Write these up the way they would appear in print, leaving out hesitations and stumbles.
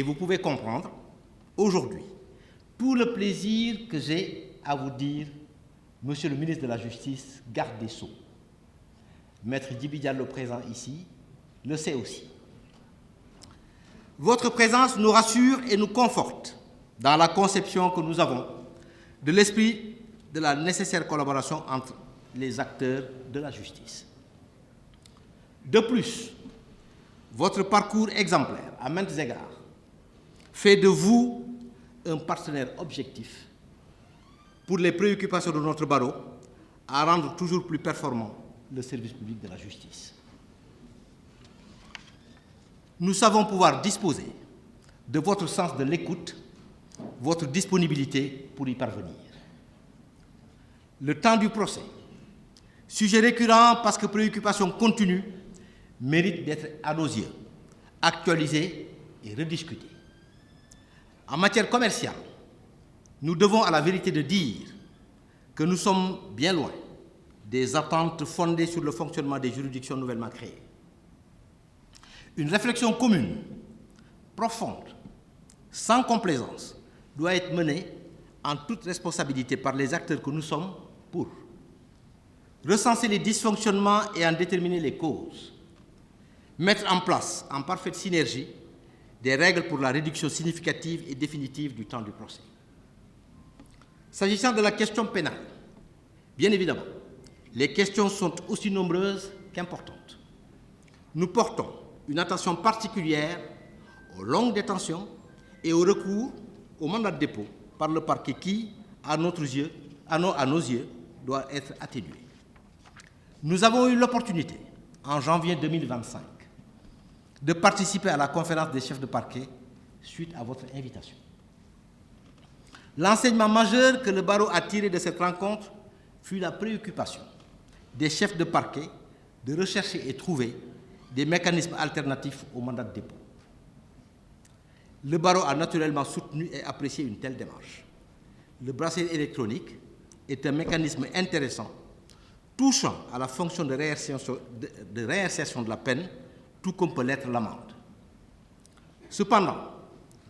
Et vous pouvez comprendre, aujourd'hui, tout le plaisir que j'ai à vous dire, Monsieur le ministre de la Justice, garde des Sceaux, Maître Djibi Diallo présent ici, le sait aussi. Votre présence nous rassure et nous conforte dans la conception que nous avons de l'esprit de la nécessaire collaboration entre les acteurs de la justice. De plus, votre parcours exemplaire à maintes égards fait de vous un partenaire objectif pour les préoccupations de notre barreau à rendre toujours plus performant le service public de la justice. Nous savons pouvoir disposer de votre sens de l'écoute, votre disponibilité pour y parvenir. Le temps du procès, sujet récurrent parce que préoccupation continue, mérite d'être à nos yeux actualisé et rediscuté. En matière commerciale, nous devons à la vérité de dire que nous sommes bien loin des attentes fondées sur le fonctionnement des juridictions nouvellement créées. Une réflexion commune, profonde, sans complaisance, doit être menée en toute responsabilité par les acteurs que nous sommes pour recenser les dysfonctionnements et en déterminer les causes, mettre en place, en parfaite synergie, des règles pour la réduction significative et définitive du temps du procès. S'agissant de la question pénale, bien évidemment, les questions sont aussi nombreuses qu'importantes. Nous portons une attention particulière aux longues détentions et au recours au mandat de dépôt par le parquet qui, à nos yeux, doit être atténué. Nous avons eu l'opportunité, en janvier 2025, de participer à la conférence des chefs de parquet suite à votre invitation. L'enseignement majeur que le barreau a tiré de cette rencontre fut la préoccupation des chefs de parquet de rechercher et trouver des mécanismes alternatifs au mandat de dépôt. Le barreau a naturellement soutenu et apprécié une telle démarche. Le bracelet électronique est un mécanisme intéressant touchant à la fonction de réinsertion de la peine, tout comme peut l'être l'amende. Cependant,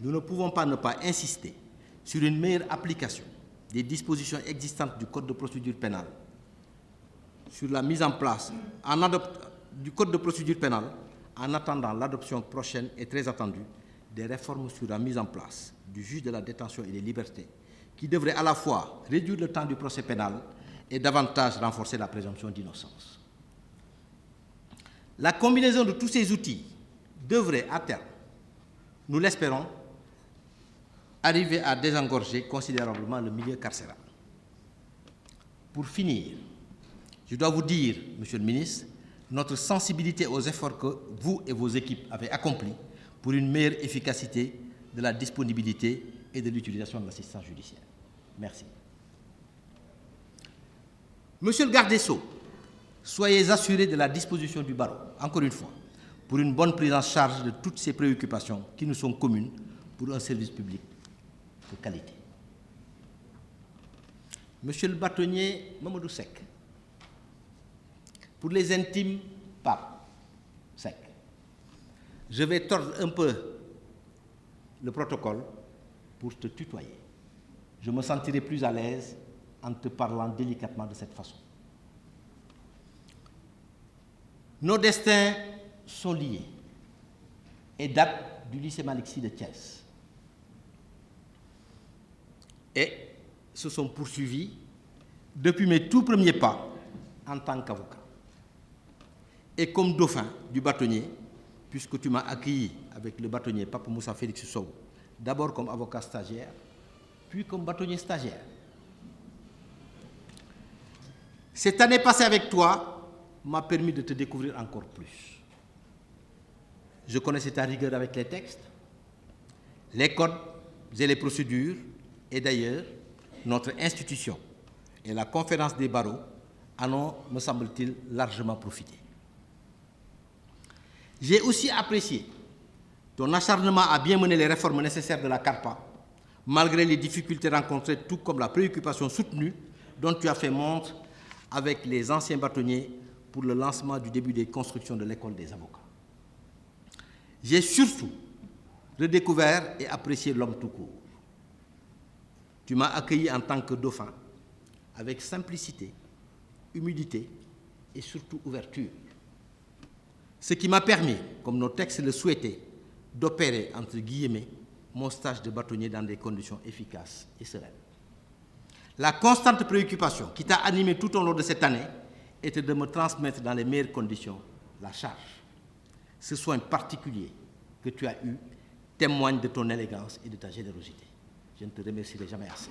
nous ne pouvons pas ne pas insister sur une meilleure application des dispositions existantes du Code de procédure pénale, sur la mise en place du Code de procédure pénale, en attendant l'adoption prochaine et très attendue des réformes sur la mise en place du juge de la détention et des libertés, qui devrait à la fois réduire le temps du procès pénal et davantage renforcer la présomption d'innocence. La combinaison de tous ces outils devrait, à terme, nous l'espérons, arriver à désengorger considérablement le milieu carcéral. Pour finir, je dois vous dire, Monsieur le ministre, notre sensibilité aux efforts que vous et vos équipes avez accomplis pour une meilleure efficacité de la disponibilité et de l'utilisation de l'assistance judiciaire. Merci. Monsieur le garde des Sceaux, soyez assuré de la disposition du barreau, encore une fois, pour une bonne prise en charge de toutes ces préoccupations qui nous sont communes pour un service public de qualité. Monsieur le bâtonnier Mamadou Seck, pour les intimes, pas Seck. Je vais tordre un peu le protocole pour te tutoyer. Je me sentirai plus à l'aise en te parlant délicatement de cette façon. Nos destins sont liés et datent du lycée Malick Sy de Thiès et se sont poursuivis depuis mes tout premiers pas en tant qu'avocat. Et comme dauphin du bâtonnier, puisque tu m'as accueilli avec le bâtonnier Pape Moussa Félix Sow, d'abord comme avocat stagiaire, puis comme bâtonnier stagiaire. Cette année passée avec toi m'a permis de te découvrir encore plus. Je connaissais ta rigueur avec les textes, les codes et les procédures, et d'ailleurs, notre institution et la conférence des barreaux en ont, me semble-t-il, largement profité. J'ai aussi apprécié ton acharnement à bien mener les réformes nécessaires de la CARPA, malgré les difficultés rencontrées, tout comme la préoccupation soutenue dont tu as fait montre avec les anciens bâtonniers pour le lancement du début des constructions de l'école des avocats. J'ai surtout redécouvert et apprécié l'homme tout court. Tu m'as accueilli en tant que dauphin, avec simplicité, humilité et surtout ouverture. Ce qui m'a permis, comme nos textes le souhaitaient, d'opérer, entre guillemets, mon stage de bâtonnier dans des conditions efficaces et sereines. La constante préoccupation qui t'a animé tout au long de cette année était de me transmettre dans les meilleures conditions la charge. Ce soin particulier que tu as eu témoigne de ton élégance et de ta générosité. Je ne te remercierai jamais assez.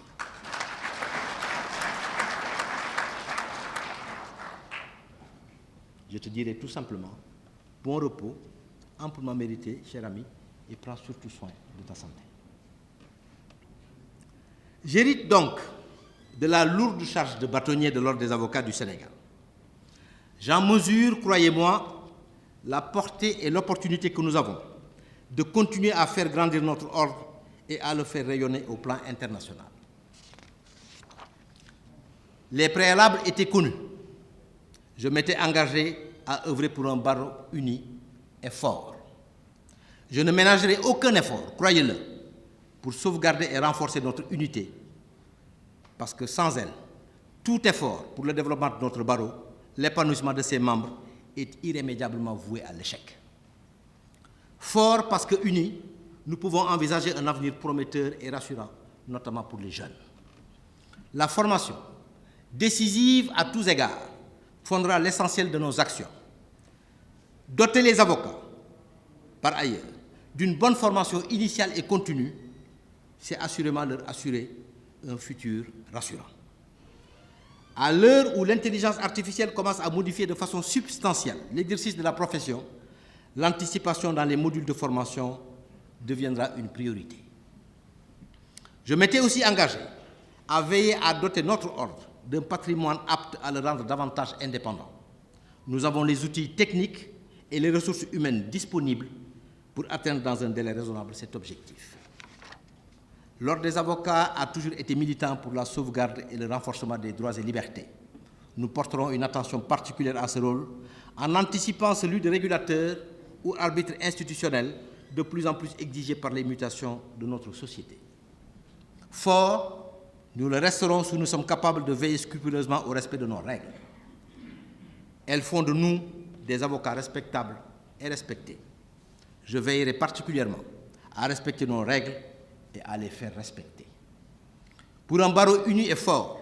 Je te dirai tout simplement, bon repos, amplement mérité, cher ami, et prends surtout soin de ta santé. J'hérite donc de la lourde charge de bâtonnier de l'Ordre des avocats du Sénégal. J'en mesure, croyez-moi, la portée et l'opportunité que nous avons de continuer à faire grandir notre ordre et à le faire rayonner au plan international. Les préalables étaient connus. Je m'étais engagé à œuvrer pour un barreau uni et fort. Je ne ménagerai aucun effort, croyez-le, pour sauvegarder et renforcer notre unité, parce que sans elle, tout effort pour le développement de notre barreau, l'épanouissement de ses membres, est irrémédiablement voué à l'échec. Fort parce que unis, nous pouvons envisager un avenir prometteur et rassurant, notamment pour les jeunes. La formation, décisive à tous égards, fondera l'essentiel de nos actions. Doter les avocats, par ailleurs, d'une bonne formation initiale et continue, c'est assurément leur assurer un futur rassurant. À l'heure où l'intelligence artificielle commence à modifier de façon substantielle l'exercice de la profession, l'anticipation dans les modules de formation deviendra une priorité. Je m'étais aussi engagé à veiller à doter notre ordre d'un patrimoine apte à le rendre davantage indépendant. Nous avons les outils techniques et les ressources humaines disponibles pour atteindre dans un délai raisonnable cet objectif. L'Ordre des avocats a toujours été militant pour la sauvegarde et le renforcement des droits et libertés. Nous porterons une attention particulière à ce rôle en anticipant celui de régulateur ou arbitre institutionnel de plus en plus exigé par les mutations de notre société. Forts, nous le resterons si nous sommes capables de veiller scrupuleusement au respect de nos règles. Elles font de nous des avocats respectables et respectés. Je veillerai particulièrement à respecter nos règles et à les faire respecter. Pour un barreau uni et fort,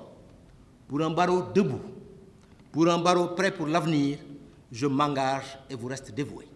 pour un barreau debout, pour un barreau prêt pour l'avenir, je m'engage et vous reste dévoué.